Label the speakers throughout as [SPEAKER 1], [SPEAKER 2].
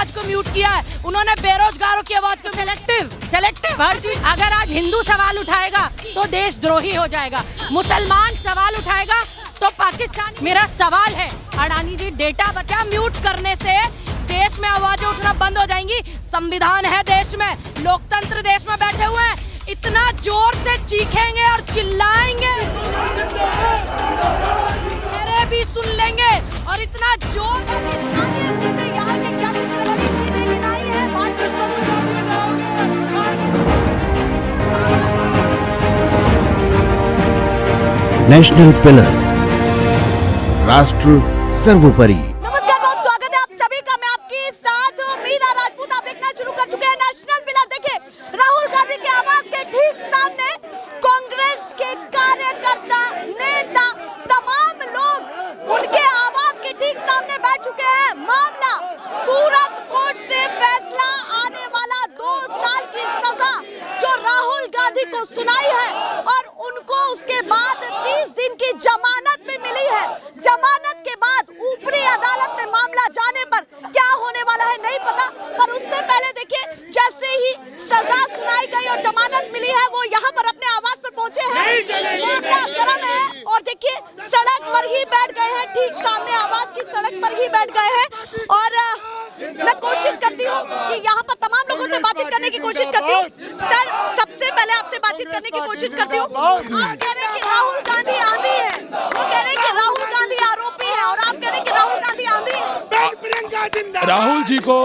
[SPEAKER 1] आवाज को म्यूट किया है, उन्होंने बेरोजगारों की आवाज को सेलेक्टिव हर चीज। अगर आज हिंदू सवाल उठाएगा तो देशद्रोही हो जाएगा, मुसलमान सवाल उठाएगा तो पाकिस्तान। मेरा सवाल है अडानी जी, डेटा बचा म्यूट करने से देश में आवाजें उठना बंद हो जाएंगी? संविधान है देश में, लोकतंत्र देश में बैठे हुए हैं, इतना जोर से चीखेंगे और चिल्लाएंगे मेरे भी सुन लेंगे, और इतना जोर मुद्दे यहाँ के क्या कुछ है।
[SPEAKER 2] नेशनल पिलर, राष्ट्र सर्वोपरि।
[SPEAKER 3] नमस्कार, बहुत स्वागत है आप सभी का। मैं आपके साथ मीरा राजपूत। आप देखना शुरू कर चुके हैं नेशनल पिलर। देखिए, राहुल गांधी के आवाज के ठीक सामने कांग्रेस के कार्यकर्ता, नेता, तमाम लोग उनके आवाज के ठीक सामने बैठ चुके हैं। मामला सूरत कोर्ट से फैसला आने वाला 2 साल की सजा जो राहुल गांधी को सुनाई है, और उनको उसके बाद 30 दिन की जमानत भी मिली है। जमानत के बाद ऊपरी अदालत में मामला जाने पर क्या होने वाला है नहीं पता, पर उससे पहले देखिए, जैसे ही सजा सुनाई गई और जमानत मिली है, वो यहाँ पर अपने आवास पर पहुंचे हैं। मामला गर्म है और देखिए सड़क पर ही बैठ गए हैं, ठीक सामने आवास की सड़क पर ही बैठ गए हैं। और मैं कोशिश करती हूँ कि यहाँ पर तमाम लोगों से बातचीत करने की कोशिश करती हूँ। सर, सबसे पहले आपसे बातचीत करने की कोशिश करती हूँ। आप कह रहे हैं कि राहुल गांधी आंधी है, वो कह रहे हैं कि राहुल गांधी आरोपी है, और आप कह रहे हैं कि राहुल गांधी आंधी है।
[SPEAKER 4] राहुल जी को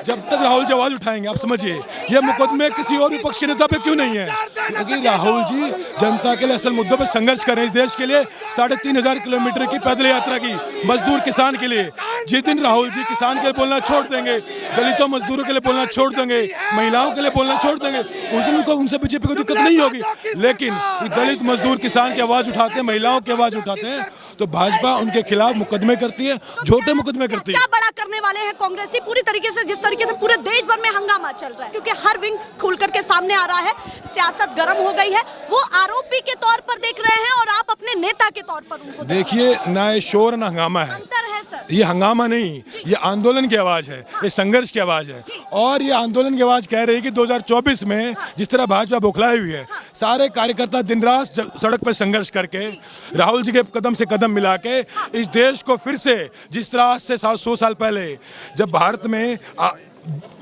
[SPEAKER 4] जब तक राहुल जी आवाज उठाएंगे, आप समझिए, ये मुकदमे किसी और विपक्ष के नेता पे क्यों नहीं है? क्योंकि राहुल जी जनता के लिए असल मुद्दों पे संघर्ष कर रहे हैं। इस देश के लिए 3,500 किलोमीटर की पैदल यात्रा की, मजदूर किसान के लिए। जिस दिन राहुल जी किसान के लिए बोलना छोड़ देंगे, दलितों मजदूरों के लिए बोलना छोड़ देंगे, महिलाओं के लिए बोलना छोड़ देंगे, उस दिन उनको उनसे बीजेपी को दिक्कत नहीं होगी। लेकिन दलित मजदूर किसान की आवाज उठाते हैं, महिलाओं की आवाज उठाते हैं, तो भाजपा उनके खिलाफ मुकदमे करती है, झूठे मुकदमे करती है।
[SPEAKER 3] क्या बड़ा करने वाले हैं कांग्रेसी? पूरी तरीके से, जिस तरीके से पूरे देश भर में हंगामा चल रहा है, क्योंकि हर विंग खुल करके सामने आ रहा है, सियासत गर्म हो गई है। वो आरोपी के तौर पर देख रहे हैं और आप अपने नेता के तौर पर उनको
[SPEAKER 4] देखिए, ना ये शोर ना हंगामा है।
[SPEAKER 3] अंतर है सर।
[SPEAKER 4] ये हंगामा नहीं, ये आंदोलन की आवाज है, ये संघर्ष की आवाज है। और ये आंदोलन की आवाज कह रही है कि 2024 में जिस तरह भाजपा बौखलाई हुई है, सारे कार्यकर्ता दिन रात सड़क पर संघर्ष करके, राहुल जी के कदम से कदम मिला के इस देश को फिर से, जिस तरह से 100 साल पहले जब भारत में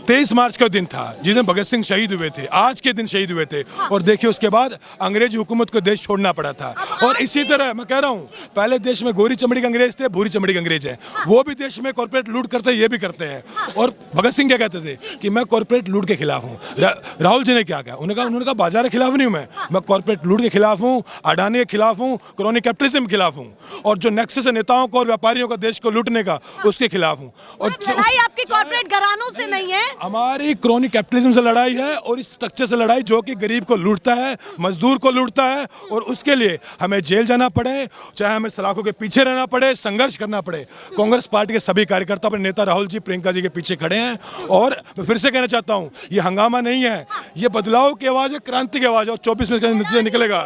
[SPEAKER 4] 23 मार्च का दिन था जिस दिन भगत सिंह शहीद हुए थे, आज के दिन शहीद हुए थे, और देखिए उसके बाद अंग्रेजी हुकूमत को देश छोड़ना पड़ा था। और इसी तरह मैं कह रहा हूँ, पहले देश में गोरी चमड़ी के अंग्रेज थे, भूरी चमड़ी के अंग्रेज हैं, वो भी देश में कॉर्पोरेट लूट करते हैं, ये भी करते हैं। और भगत सिंह क्या कहते थे कि मैं कॉर्पोरेट लूट के खिलाफ हूँ। राहुल जी ने क्या कहा? उन्होंने कहा बाजार के खिलाफ नहीं हूँ, मैं कॉर्पोरेट लूट के खिलाफ हूँ, अडानी के खिलाफ हूँ, क्रोनी कैपिटलिज्म के खिलाफ हूँ, और जो नेक्सस नेताओं को और व्यापारियों का देश को लूटने का, उसके खिलाफ हूँ। और
[SPEAKER 3] लड़ाई आपकी कॉर्पोरेट घरानों से नहीं है,
[SPEAKER 4] हमारी क्रोनी कैपिटलिज्म से लड़ाई है, और इस स्ट्रक्चर से लड़ाई जो कि गरीब को लूटता है, मजदूर को लूटता है, और उसके लिए हमें जेल जाना पड़े, चाहे हमें सलाखों के पीछे रहना पड़े, संघर्ष करना पड़े। कांग्रेस पार्टी के सभी कार्यकर्ता अपने नेता राहुल जी, प्रियंका जी के पीछे खड़े हैं। और मैं फिर से कहना चाहता हूं, ये हंगामा नहीं है, ये बदलाव की आवाज है, क्रांति की आवाज है, और 24 में नतीजा निकलेगा।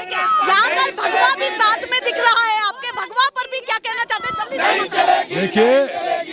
[SPEAKER 3] यहाँ पर भगवा भी साथ में दिख रहा है, आपके भगवा पर भी क्या कहना चाहते हैं?
[SPEAKER 4] देखिए,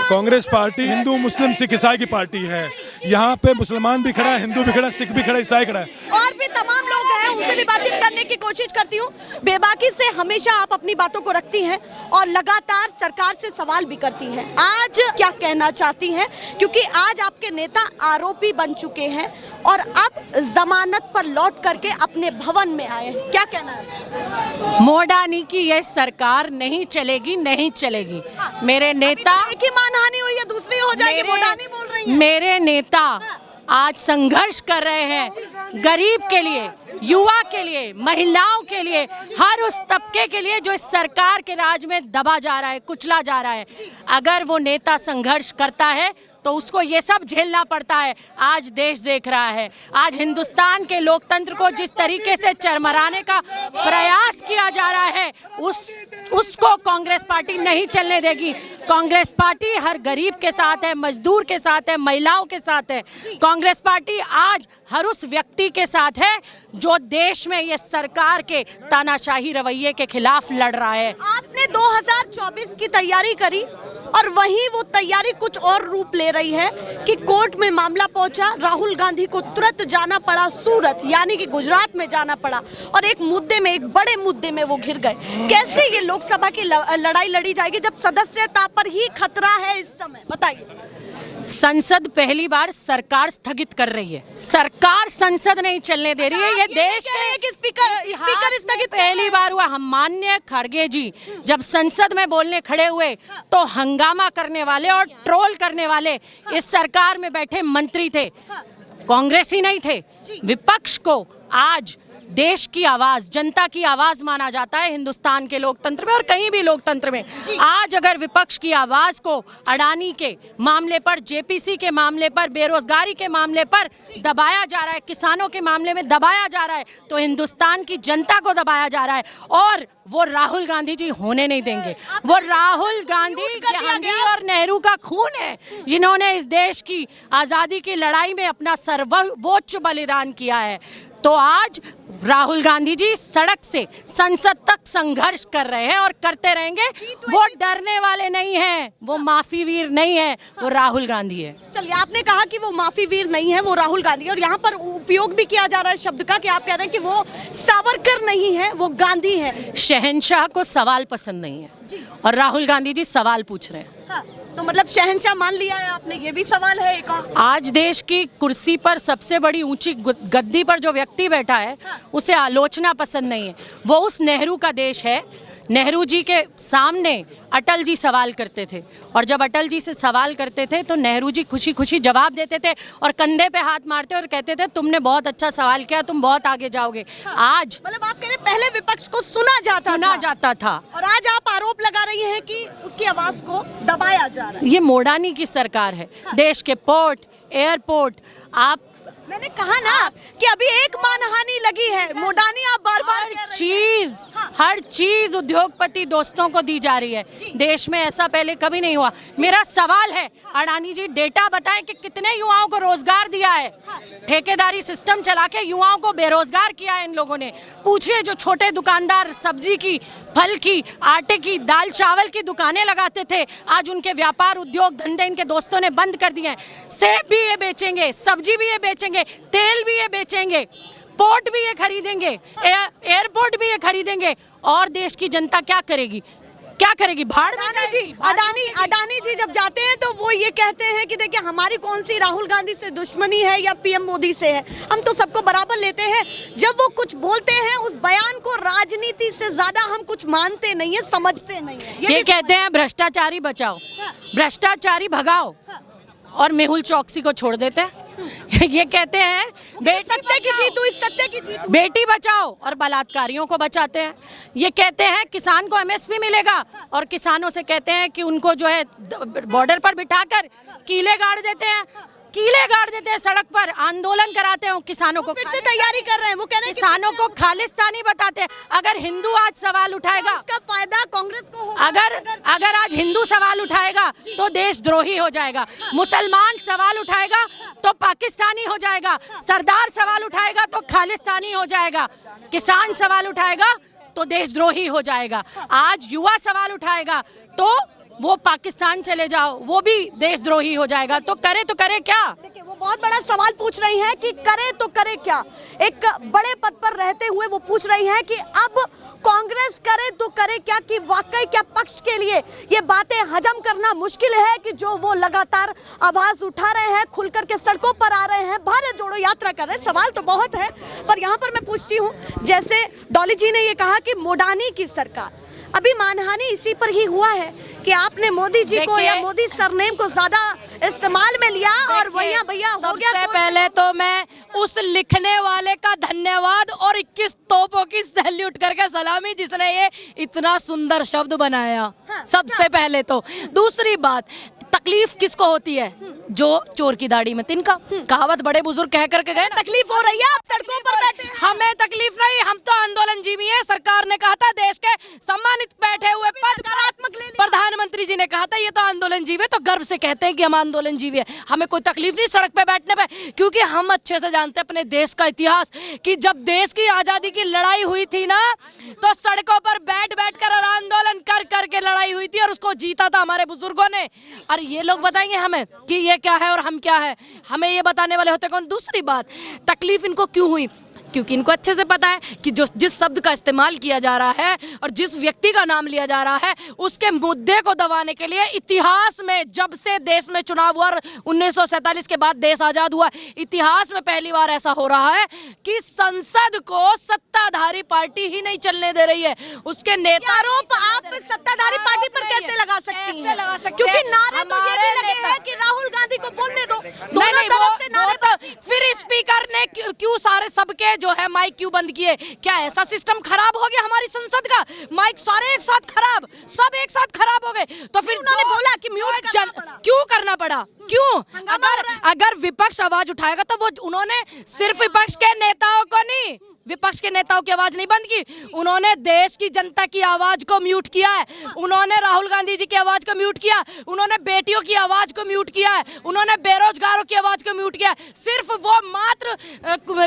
[SPEAKER 4] कांग्रेस पार्टी हिंदू, मुस्लिम, सिख, ईसाई की पार्टी है। यहाँ पे मुसलमान भी खड़ा है, हिंदू भी खड़ा है, सिख भी खड़ा है, ईसाई खड़ा है,
[SPEAKER 3] और भी तमाम लोग हैं, उनसे भी बातचीत करने की कोशिश करती हूँ। बेबाकी से हमेशा आप अपनी बातों को रखती हैं और लगातार सरकार से सवाल भी करती हैं। आज क्या कहना चाहती हैं? क्योंकि आज आपके नेता आरोपी बन चुके हैं और अब जमानत पर लौट करके अपने भवन में आए हैं। क्या कहना है?
[SPEAKER 1] मोडानी की ये सरकार नहीं चलेगी, नहीं चलेगी। मेरे नेता
[SPEAKER 3] की मानहानि हुई है, दूसरी हो जाएगी, मोडानी बोल रही है।
[SPEAKER 1] मेरे नेता आज संघर्ष कर रहे हैं गरीब के लिए, युवा के लिए, महिलाओं के लिए, हर उस तबके के लिए जो इस सरकार के राज में दबा जा रहा है, कुचला जा रहा है। अगर वो नेता संघर्ष करता है तो उसको ये सब झेलना पड़ता है। आज देश देख रहा है, आज हिंदुस्तान के लोकतंत्र को जिस तरीके से चरमराने का प्रयास किया जा रहा है, उसको कांग्रेस पार्टी नहीं चलने देगी। कांग्रेस पार्टी हर गरीब के साथ है, मजदूर के साथ है, महिलाओं के साथ है। कांग्रेस पार्टी आज हर उस व्यक्ति के साथ है जो देश में ये सरकार के तानाशाही रवैये के खिलाफ लड़ रहा है।
[SPEAKER 3] आपने 2024 की तैयारी करी और वहीं वो तैयारी कुछ और रूप ले रही है कि कोर्ट में मामला पहुंचा, राहुल गांधी को तुरंत जाना पड़ा सूरत, यानी कि गुजरात में जाना पड़ा और एक मुद्दे में, एक बड़े मुद्दे में वो घिर गए। कैसे ये लोकसभा की लड़ाई लड़ी जाएगी जब सदस्यता पर ही खतरा है इस समय, बताइए।
[SPEAKER 1] संसद पहली बार सरकार स्थगित कर रही है, सरकार संसद नहीं चलने दे रही है। ये देश के स्पीकर स्थगित पहली बार हुआ। हम माननीय खड़गे जी जब संसद में बोलने खड़े हुए तो हंगामा करने वाले और ट्रोल करने वाले इस सरकार में बैठे मंत्री थे, कांग्रेसी नहीं थे। विपक्ष को आज देश की आवाज, जनता की आवाज माना जाता है हिंदुस्तान के लोकतंत्र में और कहीं भी लोकतंत्र में। आज अगर विपक्ष की आवाज को अडानी के मामले पर, जेपीसी के मामले पर, बेरोजगारी के मामले पर दबाया जा रहा है, किसानों के मामले में दबाया जा रहा है, तो हिंदुस्तान की जनता को दबाया जा रहा है और वो राहुल गांधी जी होने नहीं देंगे। वो राहुल गांधी गांधी और नेहरू का खून है जिन्होंने इस देश की आजादी की लड़ाई में अपना सर्वोच्च बलिदान किया है। तो आज राहुल गांधी जी सड़क से संसद तक संघर्ष कर रहे हैं और करते रहेंगे। वो डरने वाले नहीं हैं, वो माफी वीर नहीं है, वो राहुल गांधी है।
[SPEAKER 3] चलिए, आपने कहा कि वो माफी वीर नहीं है, वो राहुल गांधी है और यहाँ पर उपयोग भी किया जा रहा है शब्द का कि आप कह रहे हैं कि वो सावरकर नहीं है, वो गांधी है।
[SPEAKER 1] शहंशाह को सवाल पसंद नहीं है और राहुल गांधी जी सवाल पूछ रहे हैं।
[SPEAKER 3] हाँ, तो मतलब शहंशाह मान लिया है आपने, ये भी सवाल है एक और।
[SPEAKER 1] आज देश की कुर्सी पर सबसे बड़ी ऊंची गद्दी पर जो व्यक्ति बैठा है उसे आलोचना पसंद नहीं है। वो उस नेहरू का देश है। नेहरू जी के सामने अटल जी सवाल करते थे और जब अटल जी से सवाल करते थे तो नेहरू जी खुशी खुशी जवाब देते थे और कंधे पे हाथ मारते और कहते थे तुमने बहुत अच्छा सवाल किया, तुम बहुत आगे जाओगे। आज
[SPEAKER 3] मतलब आप कह रहे पहले विपक्ष को सुना जाता था
[SPEAKER 1] और
[SPEAKER 3] आज आप आरोप लगा रही हैं कि उसकी आवाज को दबाया जा रहा है।
[SPEAKER 1] ये मोडानी की सरकार है। देश के पोर्ट, एयरपोर्ट, आप
[SPEAKER 3] मैंने कहा ना कि अभी एक मानहानि लगी है, मोडानी आप बार-बार
[SPEAKER 1] हर चीज उद्योगपति दोस्तों को दी जा रही है। देश में ऐसा पहले कभी नहीं हुआ। मेरा सवाल है, अडानी जी डेटा बताएं कि कितने युवाओं को रोजगार दिया है। ठेकेदारी सिस्टम चला के युवाओं को बेरोजगार किया है इन लोगों ने। पूछिए जो छोटे दुकानदार सब्जी की, फल की, आटे की, दाल चावल की दुकानें लगाते थे, आज उनके व्यापार, उद्योग, धंधे इनके दोस्तों ने बंद कर दिए हैं। सेब भी ये बेचेंगे, सब्जी भी ये बेचेंगे, तेल भी ये बेचेंगे, पोर्ट भी ये खरीदेंगे, एयरपोर्ट भी ये खरीदेंगे और देश की जनता क्या करेगी? क्या करेगी? भाड़ में जाएगी।
[SPEAKER 3] अडानी जी जब जाते हैं तो वो ये कहते हैं कि देखिए हमारी कौन सी राहुल गांधी से दुश्मनी है या पीएम मोदी से है, हम तो सबको बराबर लेते हैं। जब वो कुछ बोलते हैं उस बयान को राजनीति से ज्यादा हम कुछ मानते नहीं है, समझते नहीं है।
[SPEAKER 1] ये कहते हैं भ्रष्टाचारी बचाओ, भ्रष्टाचारी भगाओ और मेहुल चौकसी को छोड़ देते हैं। ये कहते हैं बेटी बचाओ और बलात्कारियों को बचाते हैं। ये कहते हैं किसान को एमएसपी मिलेगा और किसानों से कहते हैं कि उनको जो है बॉर्डर पर बिठाकर कीले गाड़ देते हैं, सड़क पर आंदोलन कराते हैं किसानों को।
[SPEAKER 3] फिर से तैयारी कर रहे हैं, वो कह रहे हैं
[SPEAKER 1] किसानों को खालिस्तानी बताते हैं। अगर हिंदू आज सवाल उठाएगा,
[SPEAKER 3] उसका फायदा कांग्रेस को होगा।
[SPEAKER 1] अगर आज हिंदू सवाल उठाएगा तो देशद्रोही हो जाएगा। मुसलमान सवाल उठाएगा तो पाकिस्तानी हो जाएगा। सरदार सवाल उठाएगा तो खालिस्तानी हो जाएगा। किसान सवाल उठाएगा तो देशद्रोही हो जाएगा। आज युवा सवाल उठाएगा तो वो पाकिस्तान चले जाओ, वो भी देशद्रोही हो जाएगा। तो करे क्या?
[SPEAKER 3] देखिए, वो बहुत बड़ा सवाल पूछ रही हैं कि करे तो करे क्या। एक बड़े पद पर रहते हुए वो पूछ रही हैं कि अब कांग्रेस करे तो करे क्या, कि वाकई क्या पक्ष के लिए ये बातें हजम करना मुश्किल है कि जो वो लगातार आवाज उठा रहे हैं, खुलकर के सड़कों पर आ रहे हैं, भारत जोड़ो यात्रा कर रहे हैं। सवाल तो बहुत है, पर यहाँ पर मैं पूछती हूँ, जैसे डॉली जी ने ये कहा कि मोडानी की सरकार, अभी मानहानि इसी पर ही हुआ है कि आपने मोदी जी को या मोदी सरनेम को ज्यादा इस्तेमाल में लिया और भैया हो गया।
[SPEAKER 5] सबसे पहले तो मैं उस लिखने वाले का धन्यवाद और 21 तोपों की सैल्यूट करके सलामी जिसने ये इतना सुंदर शब्द बनाया। सबसे पहले तो दूसरी बात, तकलीफ किसको होती है? जो चोर की दाढ़ी में तिनका। कहावत बड़े बुजुर्ग कह करके गए।
[SPEAKER 3] तकलीफ हो रही है, आप सड़कों पर बैठे।
[SPEAKER 5] हमें तकलीफ नहीं, हम तो आंदोलन जीवी है। सरकार ने कहा था देश के सम्मानित बैठे हुए पद प्रधानमंत्री जी ने कहा था ये तो आंदोलन जीवी है, तो गर्व से कहते हैं कि हम आंदोलन जीवी है। हमें कोई तकलीफ नहीं सड़क पे बैठने पे, क्योंकि हम अच्छे से जानते हैं अपने देश का इतिहास कि जब देश की आजादी की लड़ाई हुई थी ना, तो सड़कों पर बैठ कर और आंदोलन कर के लड़ाई हुई थी और उसको जीता था हमारे बुजुर्गों ने। और ये लोग बताएंगे हमें कि ये ये क्या है और हम क्या है, हमें ये बताने वाले होते कौन। दूसरी बात, तकलीफ इनको क्यों हुई, क्योंकि इनको अच्छे से पता है कि जो जिस शब्द का इस्तेमाल किया जा रहा है और जिस व्यक्ति का नाम लिया जा रहा है उसके मुद्दे को दबाने के लिए इतिहास में, जब से देश में चुनाव हुआ 1947 के बाद देश आजाद हुआ, इतिहास में पहली बार ऐसा हो रहा है कि संसद को सत्ताधारी पार्टी ही नहीं चलने दे रही है, उसके नेता।
[SPEAKER 3] आरोप आप सत्ताधारी पार्टी पर कैसे लगा सकती हैं? क्योंकि नारे तो ये भी लगे हैं कि राहुल गांधी को बोलने दो, दोनों तरफ से नारे।
[SPEAKER 5] फिर स्पीकर ने क्यों सारे सबके जो है माइक क्यों बंद किए? क्या ऐसा सिस्टम खराब हो गया हमारी संसद का? माइक सारे एक साथ खराब, सब एक साथ खराब हो गए, तो फिर
[SPEAKER 3] उन्होंने बोला कि म्यूट
[SPEAKER 5] क्यों करना पड़ा? क्यों? अगर विपक्ष आवाज उठाएगा तो वो, उन्होंने सिर्फ विपक्ष के नेताओं को नहीं, विपक्ष के नेताओं की आवाज नहीं बंद की, उन्होंने देश की जनता की आवाज को म्यूट किया है, उन्होंने राहुल गांधी जी की आवाज को म्यूट किया, उन्होंने बेटियों की आवाज को म्यूट किया है, उन्होंने बेरोजगारों की आवाज को म्यूट किया है। सिर्फ वो मात्र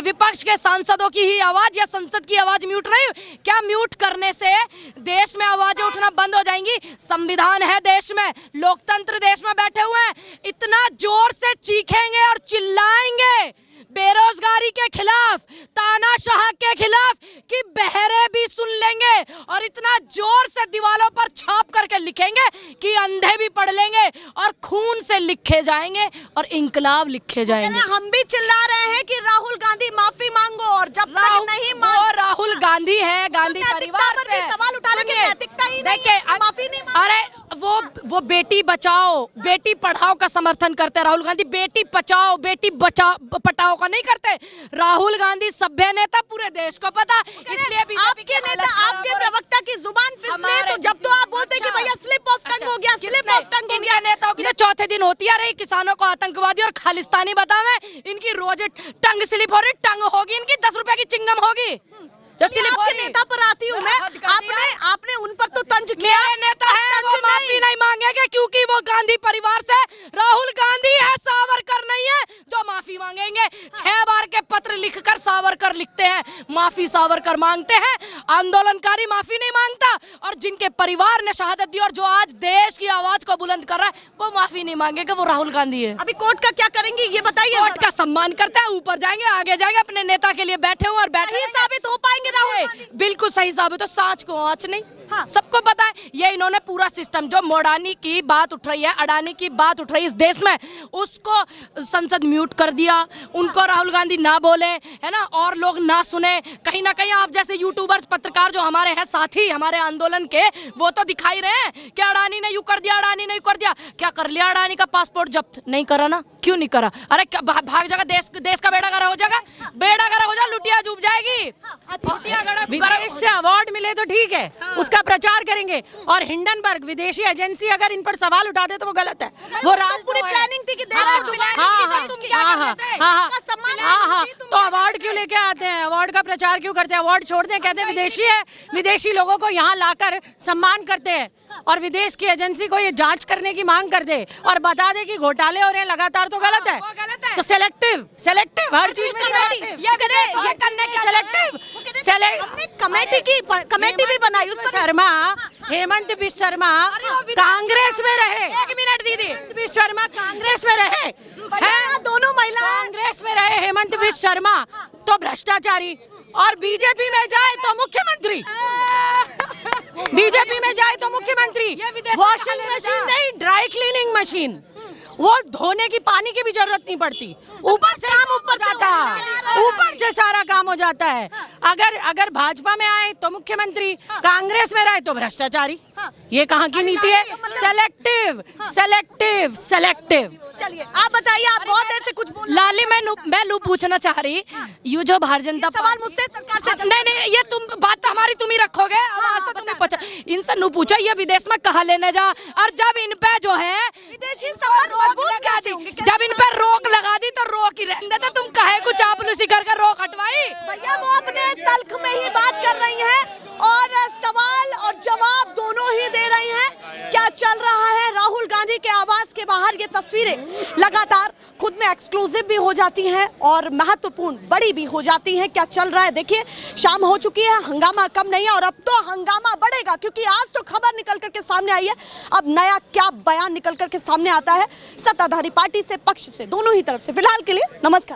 [SPEAKER 5] विपक्ष के सांसदों की ही आवाज या संसद की आवाज म्यूट नहीं। क्या म्यूट करने से देश में आवाजें उठना बंद हो जाएंगी? संविधान है देश में, लोकतंत्र देश में बैठे हुए हैं, इतना जोर से चीखेंगे और चिल्लाएंगे बेरोजगारी के खिलाफ, तानाशाह के खिलाफ कि बहरे भी सुन लेंगे, और इतना जोर से दीवारों पर छाप करके लिखेंगे कि अंधे भी पढ़ लेंगे, और खून से लिखे जाएंगे और इंकलाब लिखे जाएंगे।
[SPEAKER 3] हम भी चिल्ला रहे हैं कि राहुल गांधी माफी मांगो, और जब तक नहीं
[SPEAKER 5] वो राहुल गांधी है, गांधी परिवार से
[SPEAKER 3] सवाल उठा रहे हैं, नैतिकता ही नहीं है, माफी नहीं।
[SPEAKER 5] अरे वो बेटी बचाओ बेटी पढ़ाओ का समर्थन करते हैं राहुल गांधी, बेटी बचाओ बेटी पटाओ का नहीं करते। राहुल गांधी सभ्य नेता, पूरे देश को पता, इसलिए भी
[SPEAKER 3] आपके नेता, आपके प्रवक्ता की जुबान फिसले तो जब तो आप बोलते हैं कि भैया स्लिप ऑफ टंग हो गया, स्लिप ऑफ टंग हो गया।
[SPEAKER 5] नेताओं की तो चौथे दिन होती है, अरे किसानों को आतंकवादी और खालिस्तानी बतावे, इनकी रोज टंग स्लिप हो रही, टंग होगी इनकी, 10 रुपए की चिंगम होगी।
[SPEAKER 3] आपके नेता पर आती हूँ मैं, आपने उन पर तो तंज किया।
[SPEAKER 5] नेता है वो माफी नहीं मांगेंगे क्योंकि वो गांधी परिवार से, राहुल गांधी है, सावरकर नहीं है जो माफी मांगेंगे। 6 बार के पत्र लिखकर सावरकर लिखते हैं, माफी सावरकर मांगते हैं, आंदोलनकारी माफी नहीं मांगता, और जिनके परिवार ने शहादत दी और जो आज देश की आवाज को बुलंद कर रहा है वो माफी नहीं मांगेगा, वो राहुल गांधी है।
[SPEAKER 3] अभी कोर्ट का क्या करेंगे ये बताइए।
[SPEAKER 5] कोर्ट का सम्मान करते हैं, ऊपर जाएंगे, आगे जाएंगे, अपने नेता के लिए बैठे हुए और बैठे
[SPEAKER 3] साबित हो पाएंगे राहुल।
[SPEAKER 5] बिल्कुल सही साबित, तो सांच को आंच नहीं। हाँ। सबको पता है ये इन्होंने पूरा सिस्टम, जो मोडानी की बात उठ रही है, अडानी की बात उठ रही है इस देश में, उसको संसद म्यूट कर दिया, उनको राहुल गांधी ना बोले, है ना, और लोग ना सुने। कहीं ना कहीं आप जैसे यूट्यूबर्स, पत्रकार जो हमारे हैं साथी हमारे आंदोलन के, वो तो दिखाई रहे हैं कि अडानी ने यूं कर दिया, अडानी ने यूं कर दिया। क्या कर लिया अडानी का? पासपोर्ट जब्त नहीं करा ना, क्यों नहीं करा? अरे भाग जाएगा देश का बेड़ा गरा हो जाएगा, बेड़ा गरा हो जाए, लुटिया डूब जाएगी।
[SPEAKER 1] विदेश से अवार्ड मिले तो ठीक है, उसका प्रचार करेंगे, और हिंडनबर्ग विदेशी एजेंसी अगर इन पर सवाल उठाते तो वो गलत है। वो
[SPEAKER 3] पूरी प्लानिंग थी कि देश को डुबाने की।
[SPEAKER 1] तो अवार्ड क्यों लेके आते हैं? अवार्ड का प्रचार क्यों करते हैं? अवार्ड छोड़ते हैं, कहते हैं विदेशी है, विदेशी लोगों को यहाँ लाकर सम्मान करते हैं, और विदेश की एजेंसी को ये जांच करने की मांग कर दे और बता दे कि घोटाले हो रहे हैं लगातार, तो गलत है। तो सेलेक्टिव हर चीज में
[SPEAKER 3] कमेटी भी बनाई उस पर।
[SPEAKER 1] शर्मा, हेमंत बिश्व शर्मा कांग्रेस में रहे।
[SPEAKER 5] 1 मिनट दीदी,
[SPEAKER 1] बिश्व शर्मा कांग्रेस में रहे,
[SPEAKER 3] दोनों महिला
[SPEAKER 1] कांग्रेस में रहे हेमंत बिश्व शर्मा, तो भ्रष्टाचारी, और बीजेपी में जाए तो मुख्यमंत्री, बीजेपी में जाए तो मुख्यमंत्री, वॉशिंग मशीन नहीं, ड्राई क्लीनिंग मशीन, वो धोने की पानी की भी जरूरत नहीं पड़ती, ऊपर से काम ऊपर जाता है, ऊपर से सारा काम हो जाता है। अगर भाजपा में आए तो मुख्यमंत्री, कांग्रेस में रहे तो भ्रष्टाचारी। ये कहाँ की नीति है? सेलेक्टिव।
[SPEAKER 3] चलिए आप बताइए, आप बहुत देर से कुछ बोल।
[SPEAKER 5] लाली मैं लू पूछना चाह रही, ये जो भारतीय जनता
[SPEAKER 3] सवाल मुझसे सरकार से
[SPEAKER 5] नहीं, ये तुम बात हमारी तुम ही रखोगे, आवाज तो तुम्हें पूछा, इनसे नू पूछा ये विदेश में कहाँ लेने जा, और जब इन पे जो है
[SPEAKER 3] विदेशी संबंध मजबूत
[SPEAKER 5] लगा दी, जब इन पर रोक लगा दी तो रोक ही रहने देते, तुम कहे कुछ चापलूसी कर रोक हटवाई।
[SPEAKER 3] भैया वो अपने तल्ख में ही बात कर रही हैं और सवाल और जवाब दोनों ही दे रही हैं। क्या चल रहा है? राहुल गांधी के आवास के बाहर ये तस्वीरें लगातार खुद में एक्सक्लूसिव भी हो जाती हैं और महत्वपूर्ण बड़ी भी हो जाती हैं। क्या चल रहा है देखिए, शाम हो चुकी है, हंगामा कम नहीं है और अब तो हंगामा बढ़ेगा क्योंकि आज तो खबर निकल करके सामने आई है। अब नया क्या बयान निकल करके सामने आता है सत्ताधारी पार्टी से, पक्ष से, दोनों ही तरफ से। फिलहाल के लिए नमस्कार।